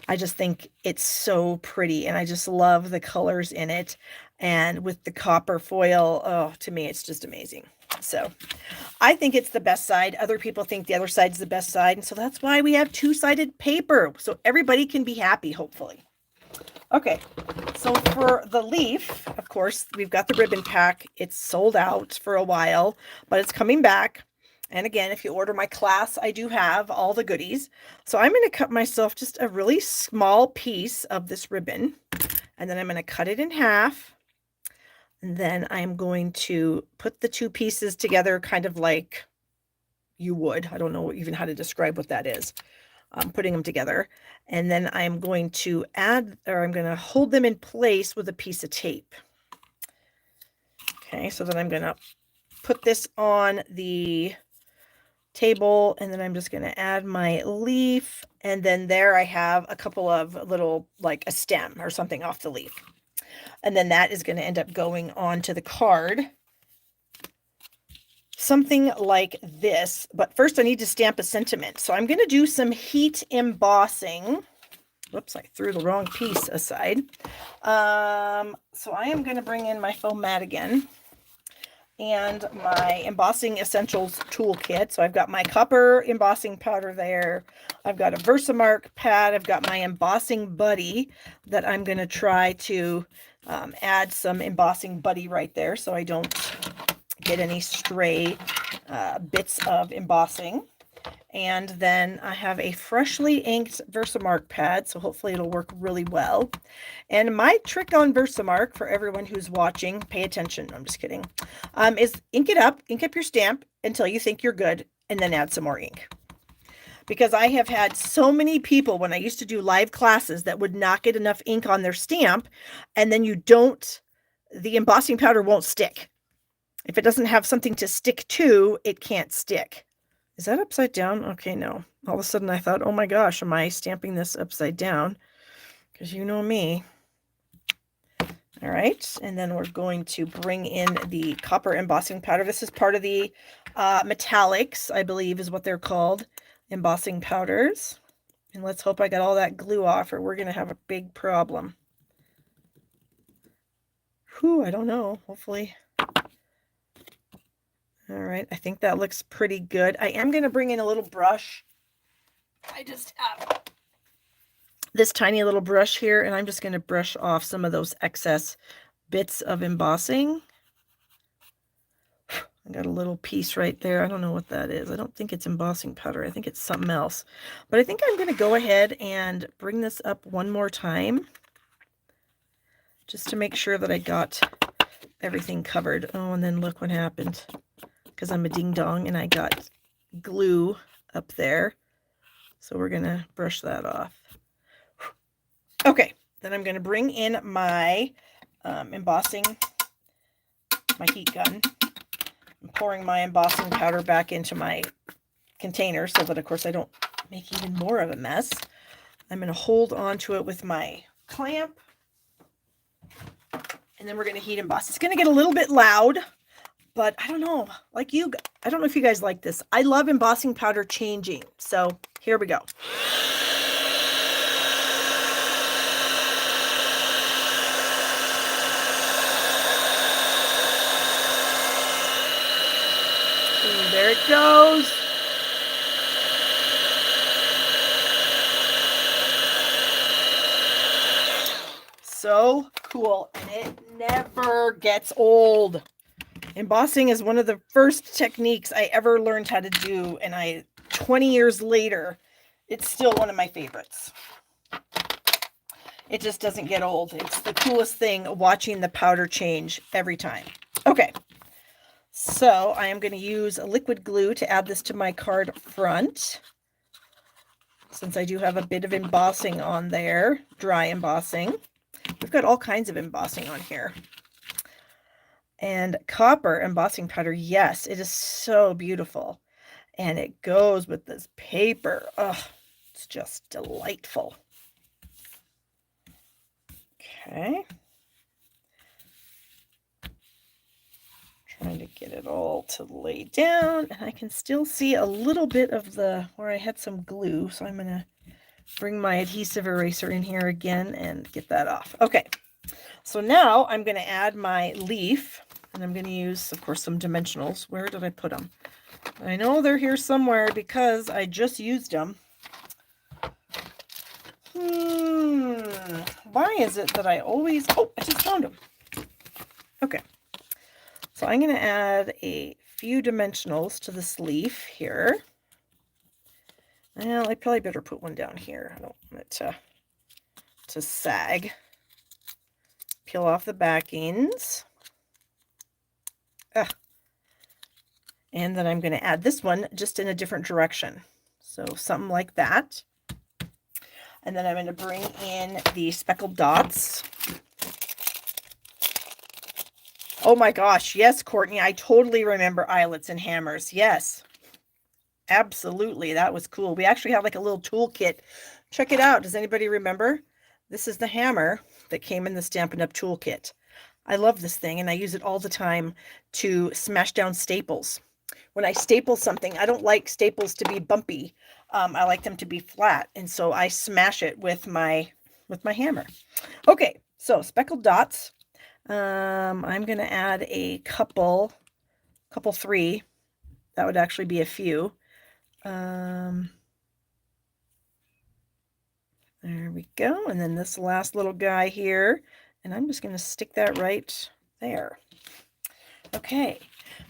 I just think it's so pretty, and I just love the colors in it. And with the copper foil, oh, to me, it's just amazing. So I think it's the best side. Other people think the other side's the best side. And so that's why we have two-sided paper. So everybody can be happy, hopefully. Okay, so for the leaf, of course, we've got the ribbon pack. It's sold out for a while, but it's coming back. And again, if you order my class, I do have all the goodies. So I'm going to cut myself just a really small piece of this ribbon, and then I'm going to cut it in half. And then I'm going to put the two pieces together kind of like you would. I don't know even how to describe what that is. I'm putting them together. And then I'm going to add, or I'm going to hold them in place with a piece of tape. Okay, so then I'm going to put this on the table, and then I'm just going to add my leaf. And then there I have a couple of little, like a stem or something off the leaf. And then that is going to end up going onto the card. Something like this. But first I need to stamp a sentiment. So I'm going to do some heat embossing. Whoops, I threw the wrong piece aside. So I am going to bring in my foam mat again. And my embossing essentials toolkit. So I've got my copper embossing powder there. I've got a Versamark pad. I've got my embossing buddy that I'm going to try to add some embossing buddy right there so I don't get any stray bits of embossing. And then I have a freshly inked Versamark pad, so hopefully it'll work really well. And my trick on Versamark, for everyone who's watching, pay attention, I'm just kidding, is ink up your stamp until you think you're good, and then add some more ink. Because I have had so many people when I used to do live classes that would not get enough ink on their stamp, and then the embossing powder won't stick. If it doesn't have something to stick to, it can't stick. Is that upside down? Okay, no. All of a sudden I thought, oh my gosh, am I stamping this upside down? Because you know me. All right, and then we're going to bring in the copper embossing powder. This is part of the metallics, I believe is what they're called, embossing powders. And let's hope I got all that glue off or we're going to have a big problem. Whew, I don't know, hopefully. All right, I think that looks pretty good. I am going to bring in a little brush. I just have this tiny little brush here, and I'm just going to brush off some of those excess bits of embossing. I got a little piece right there. I don't know what that is. I don't think it's embossing powder. I think it's something else. But I think I'm going to go ahead and bring this up one more time just to make sure that I got everything covered. Oh, and then look what happened. Because I'm a ding-dong and I got glue up there. So we're going to brush that off. Okay, then I'm going to bring in my embossing, my heat gun. I'm pouring my embossing powder back into my container so that, of course, I don't make even more of a mess. I'm going to hold on to it with my clamp. And then we're going to heat emboss. It's going to get a little bit loud, but I don't know. Like you, I don't know if you guys like this. I love embossing powder changing. So here we go. And there it goes. So cool, and it never gets old. Embossing is one of the first techniques I ever learned how to do, and 20 years later, it's still one of my favorites. It just doesn't get old. It's the coolest thing watching the powder change every time. Okay, so I am going to use a liquid glue to add this to my card front, since I do have a bit of embossing on there, dry embossing. We've got all kinds of embossing on here. And copper embossing powder, yes, it is so beautiful. And it goes with this paper. Oh, it's just delightful. Okay. Trying to get it all to lay down. And I can still see a little bit of where I had some glue. So I'm going to bring my adhesive eraser in here again and get that off. Okay. So now I'm going to add my leaf, and I'm going to use, of course, some dimensionals. Where did I put them? I know they're here somewhere because I just used them. Why is it that I always... Oh, I just found them. Okay. So I'm going to add a few dimensionals to this leaf here. Well, I probably better put one down here. I don't want it to sag. Peel off the backings. And then I'm going to add this one just in a different direction. So something like that. And then I'm going to bring in the speckled dots. Oh my gosh. Yes, Courtney. I totally remember eyelets and hammers. Yes. Absolutely. That was cool. We actually have like a little toolkit. Check it out. Does anybody remember? This is the hammer that came in the Stampin' Up! Toolkit. I love this thing, and I use it all the time to smash down staples. When I staple something, I don't like staples to be bumpy. I like them to be flat, and so I smash it with my hammer. Okay, so speckled dots. I'm going to add a couple 3. That would actually be a few. There we go. And then this last little guy here, and I'm just going to stick that right there. Okay,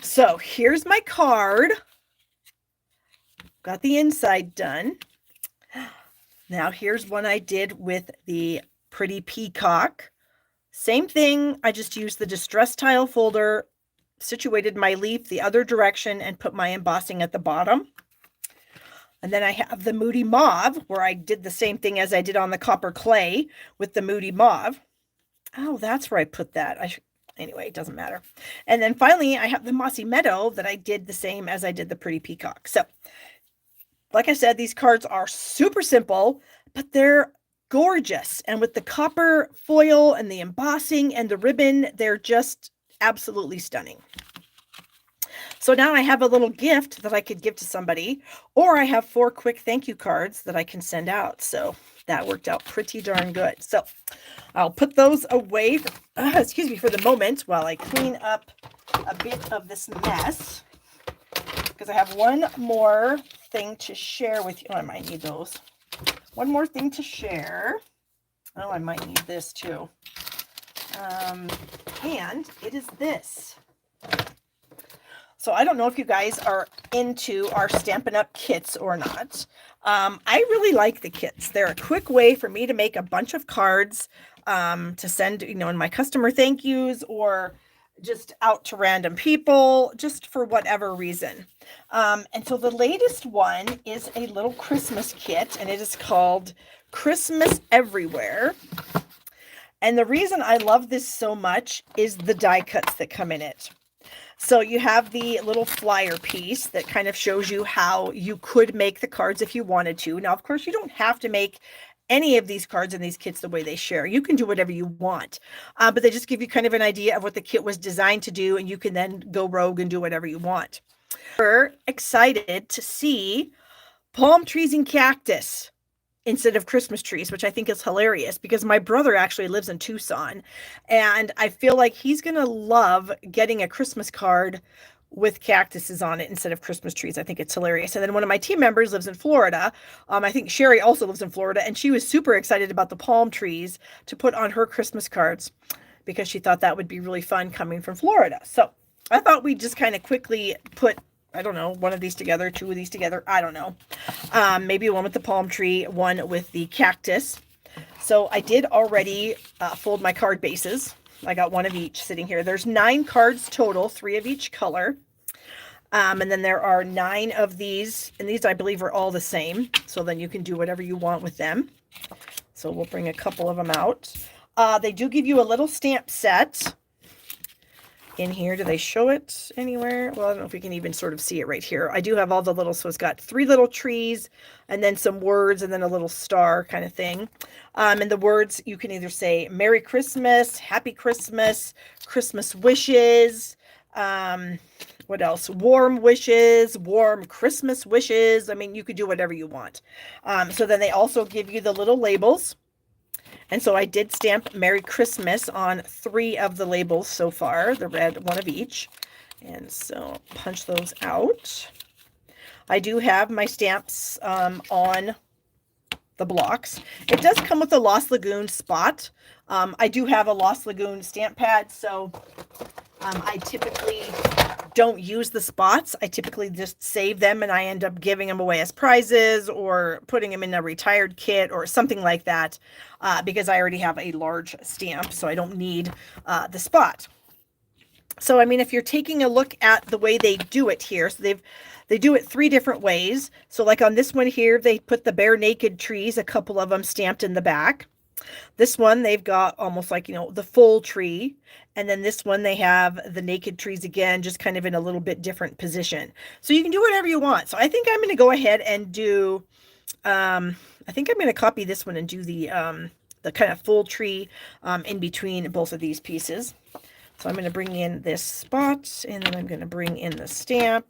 so here's my card. Got the inside done. Now here's one I did with the pretty peacock. Same thing. I just used the distress tile folder, situated my leaf the other direction, and put my embossing at the bottom. And then I have the Moody Mauve, where I did the same thing as I did on the copper clay with the Moody Mauve. Oh, that's where I put that. Anyway, it doesn't matter. And then finally, I have the Mossy Meadow that I did the same as I did the Pretty Peacock. So, like I said, these cards are super simple, but they're gorgeous. And with the copper foil and the embossing and the ribbon, they're just absolutely stunning. So now I have a little gift that I could give to somebody, or I have 4 quick thank you cards that I can send out. So that worked out pretty darn good. So I'll put those away for, for the moment while I clean up a bit of this mess, because I have one more thing to share with you. Oh, I might need those. One more thing to share. Oh, I might need this too. And it is this. So I don't know if you guys are into our Stampin' Up! Kits or not. I really like the kits. They're a quick way for me to make a bunch of cards to send, in my customer thank yous, or just out to random people, just for whatever reason. And so the latest one is a little Christmas kit, and it is called Christmas Everywhere. And the reason I love this so much is the die cuts that come in it. So you have the little flyer piece that kind of shows you how you could make the cards if you wanted to. Now, of course, you don't have to make any of these cards in these kits the way they share. You can do whatever you want, but they just give you kind of an idea of what the kit was designed to do, and you can then go rogue and do whatever you want. We're excited to see palm trees and cactus instead of Christmas trees, which I think is hilarious, because my brother actually lives in Tucson, and I feel like he's going to love getting a Christmas card with cactuses on it instead of Christmas trees. I think it's hilarious. And then one of my team members lives in Florida. I think Sherry also lives in Florida, and she was super excited about the palm trees to put on her Christmas cards because she thought that would be really fun coming from Florida. So I thought we'd just kind of quickly put, I don't know, one of these together, 2 of these together. I don't know. Maybe one with the palm tree, one with the cactus. So I did already fold my card bases. I got one of each sitting here. There's 9 cards total, 3 of each color. And then there are 9 of these, and these I believe are all the same. So then you can do whatever you want with them. So we'll bring a couple of them out. They do give you a little stamp set in here. Do they show it anywhere? Well, I don't know if we can even sort of see it right here. I do have all the little, so it's got 3 little trees and then some words and then a little star kind of thing. And the words, you can either say Merry Christmas, Happy Christmas, Christmas wishes, what else? Warm wishes, warm Christmas wishes. I mean, you could do whatever you want. So then they also give you the little labels. And so I did stamp Merry Christmas on 3 of the labels so far, the red, one of each. And so punch those out. I do have my stamps on the blocks. It does come with a Lost Lagoon spot. I do have a Lost Lagoon stamp pad, so I typically don't use the spots. I typically just save them, and I end up giving them away as prizes or putting them in a retired kit or something like that, because I already have a large stamp, so I don't need the spot. So, I mean, if you're taking a look at the way they do it here, so they do it 3 different ways. So like on this one here, they put the bare naked trees, a couple of them stamped in the back. This one, they've got almost like, the full tree. And then this one, they have the naked trees again, just kind of in a little bit different position. So you can do whatever you want. So I think I'm going to go ahead and do, I think I'm going to copy this one and do the kind of full tree in between both of these pieces. So I'm going to bring in this spot, and then I'm going to bring in the stamp,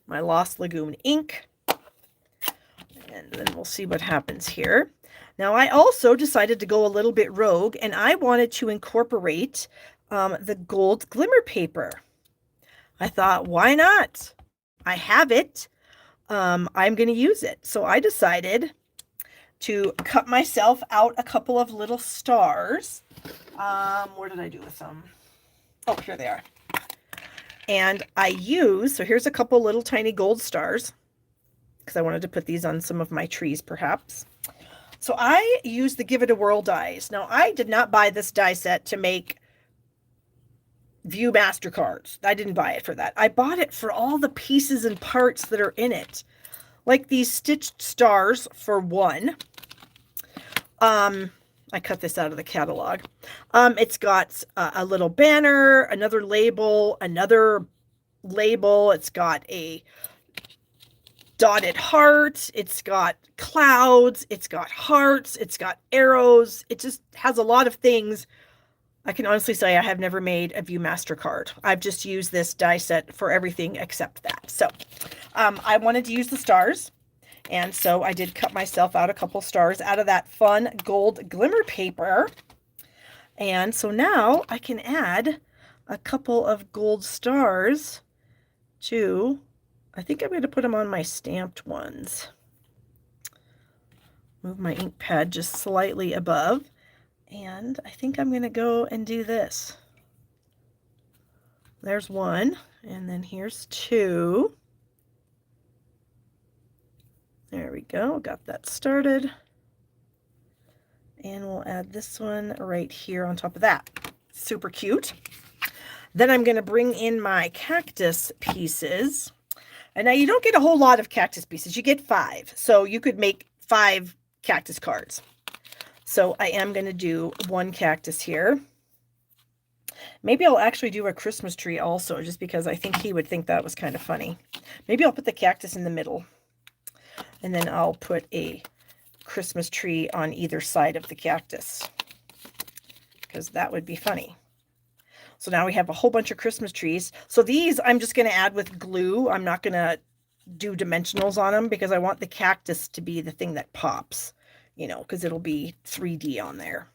my Lost Lagoon ink, and then we'll see what happens here. Now, I also decided to go a little bit rogue, and I wanted to incorporate the gold glimmer paper. I thought, why not? I have it. I'm going to use it. So I decided to cut myself out a couple of little stars. Where did I do with them? Oh, here they are. And so here's a couple little tiny gold stars, because I wanted to put these on some of my trees, perhaps. So I used the Give It a Whirl dies. Now, I did not buy this die set to make Viewmaster cards. I didn't buy it for that. I bought it for all the pieces and parts that are in it. Like these stitched stars for one. I cut this out of the catalog. It's got a little banner, another label, another label. It's got a dotted heart, it's got clouds, it's got hearts, it's got arrows. It just has a lot of things. I can honestly say I have never made a Viewmaster card. I've just used this die set for everything except that. So I wanted to use the stars. And so I did cut myself out a couple stars out of that fun gold glimmer paper. And so now I can add a couple of gold stars to, I think I'm going to put them on my stamped ones. Move my ink pad just slightly above. And I think I'm going to go and do this. There's one, and then here's two. There we go, got that started. And we'll add this one right here on top of that. Super cute. Then I'm going to bring in my cactus pieces. And now you don't get a whole lot of cactus pieces. You get 5. So you could make 5 cactus cards. So I am going to do 1 cactus here. Maybe I'll actually do a Christmas tree also, just because I think he would think that was kind of funny. Maybe I'll put the cactus in the middle. And then I'll put a Christmas tree on either side of the cactus, because that would be funny. So now we have a whole bunch of Christmas trees. So these I'm just going to add with glue. I'm not going to do dimensionals on them because I want the cactus to be the thing that pops, you know, because it'll be 3D on there.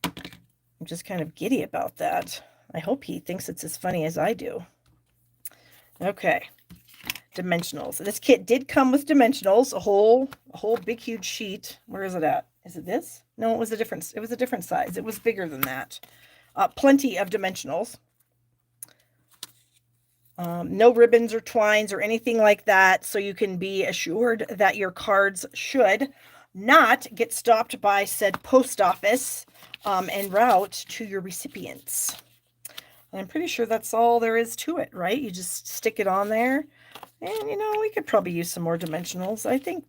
I'm just kind of giddy about that. I hope he thinks it's as funny as I do. Okay. Dimensionals. This kit did come with dimensionals, a whole big huge sheet. Where is it at? Is it this? No, it was a different size. It was bigger than that. Plenty of dimensionals. No ribbons or twines or anything like that, so you can be assured that your cards should not get stopped by said post office en route to your recipients. And I'm pretty sure that's all there is to it, right? You just stick it on there. And, you know, we could probably use some more dimensionals. I think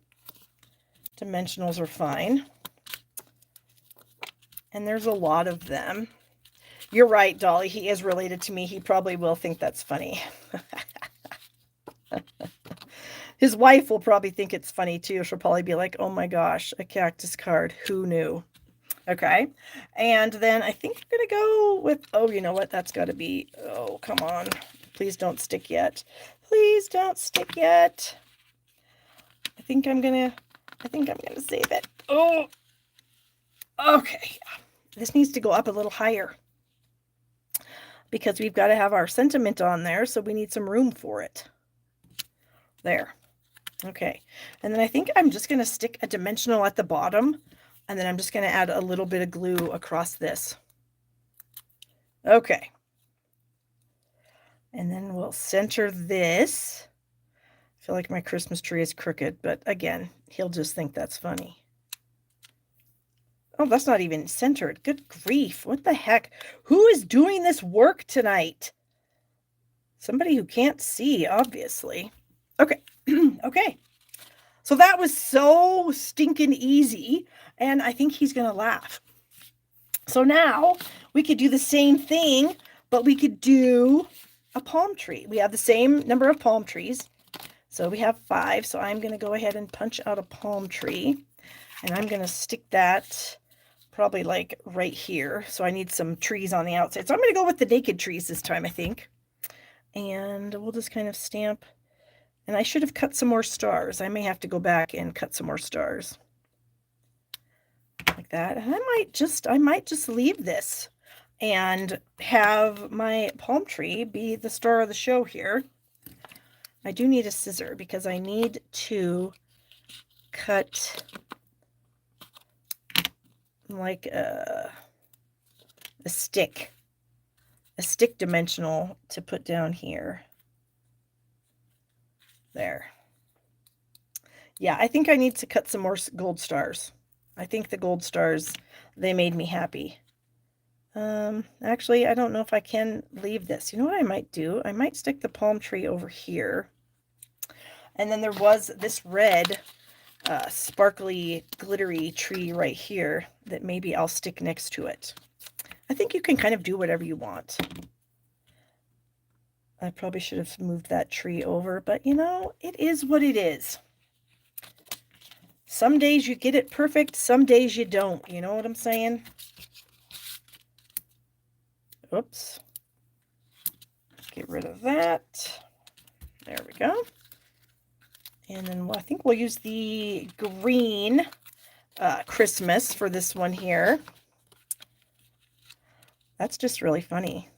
dimensionals are fine. And there's a lot of them. You're right, Dolly. He is related to me. He probably will think that's funny. His wife will probably think it's funny, too. She'll probably be like, oh, my gosh, a cactus card. Who knew? Okay. And then I think I'm going to go with, oh, you know what? That's got to be, oh, come on. Please don't stick yet. Please don't stick yet. I think I'm gonna save it. Oh, okay. This needs to go up a little higher because we've got to have our sentiment on there, so we need some room for it. There. Okay. And then I think I'm just going to stick a dimensional at the bottom, and then I'm just going to add a little bit of glue across this. Okay. And then we'll center this. I feel like my Christmas tree is crooked, but again, he'll just think that's funny. Oh, that's not even centered. Good grief. What the heck? Who is doing this work tonight? Somebody who can't see, obviously. Okay. Okay. So that was so stinking easy, and I think he's going to laugh. So now we could do the same thing, but we could do a palm tree. We have the same number of palm trees. So we have 5. So I'm going to go ahead and punch out a palm tree, and I'm going to stick that probably like right here. So I need some trees on the outside. So I'm going to go with the naked trees this time, I think. And we'll just kind of stamp. And I should have cut some more stars. I may have to go back and cut some more stars. Like that. And I might just leave this and have my palm tree be the star of the show here. I do need a scissor because I need to cut like a stick dimensional to put down here. There. Yeah, I think I need to cut some more gold stars. I think the gold stars, they made me happy. Actually, I don't know if I can leave this. You know what I might do? I might stick the palm tree over here. And then there was this red, sparkly, glittery tree right here that maybe I'll stick next to it. I think you can kind of do whatever you want. I probably should have moved that tree over, but you know, it is what it is. Some days you get it perfect, some days you don't. You know what I'm saying? Oops. Get rid of that. There we go. And then I think we'll use the green Christmas for this one here. That's just really funny.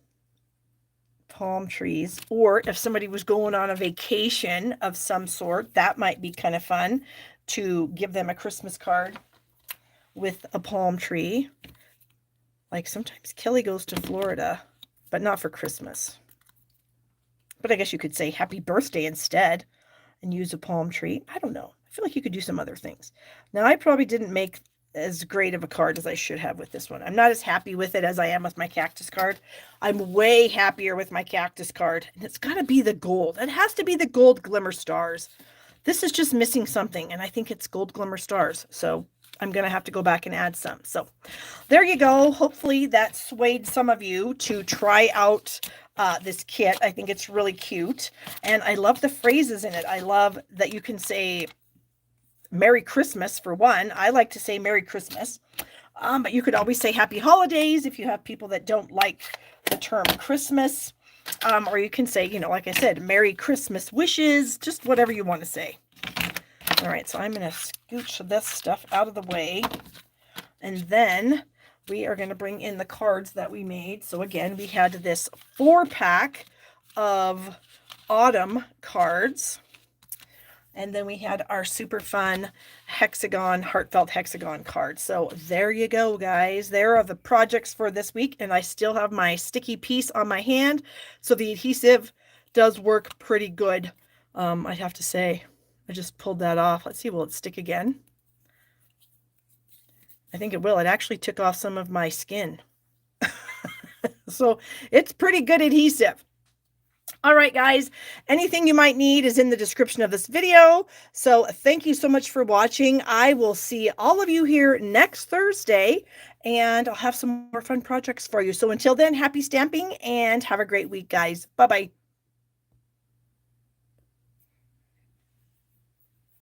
Palm trees. Or if somebody was going on a vacation of some sort, that might be kind of fun to give them a Christmas card with a palm tree. Like sometimes Kelly goes to Florida, but not for Christmas. But I guess you could say happy birthday instead and use a palm tree. I don't know. I feel like you could do some other things. Now, I probably didn't make as great of a card as I should have with this one. I'm not as happy with it as I am with my cactus card. I'm way happier with my cactus card. And it's got to be the gold. It has to be the gold glimmer stars. This is just missing something, and I think it's gold glimmer stars. So I'm going to have to go back and add some. So there you go. Hopefully that swayed some of you to try out this kit. I think it's really cute. And I love the phrases in it. I love that you can say Merry Christmas for one. I like to say Merry Christmas. But you could always say Happy Holidays if you have people that don't like the term Christmas. Or you can say, you know, like I said, Merry Christmas wishes, just whatever you want to say. All right, so I'm going to scooch this stuff out of the way. And then we are going to bring in the cards that we made. So again, we had this 4-pack of autumn cards. And then we had our super fun hexagon, heartfelt hexagon card. So there you go, guys. There are the projects for this week. And I still have my sticky piece on my hand. So the adhesive does work pretty good. I'd have to say, I just pulled that off. Let's see, will it stick again? I think it will. It actually took off some of my skin. So it's pretty good adhesive. All right, guys, anything you might need is in the description of this video. So thank you so much for watching. I will see all of you here next Thursday, and I'll have some more fun projects for you. So until then, happy stamping and have a great week, guys. Bye-bye.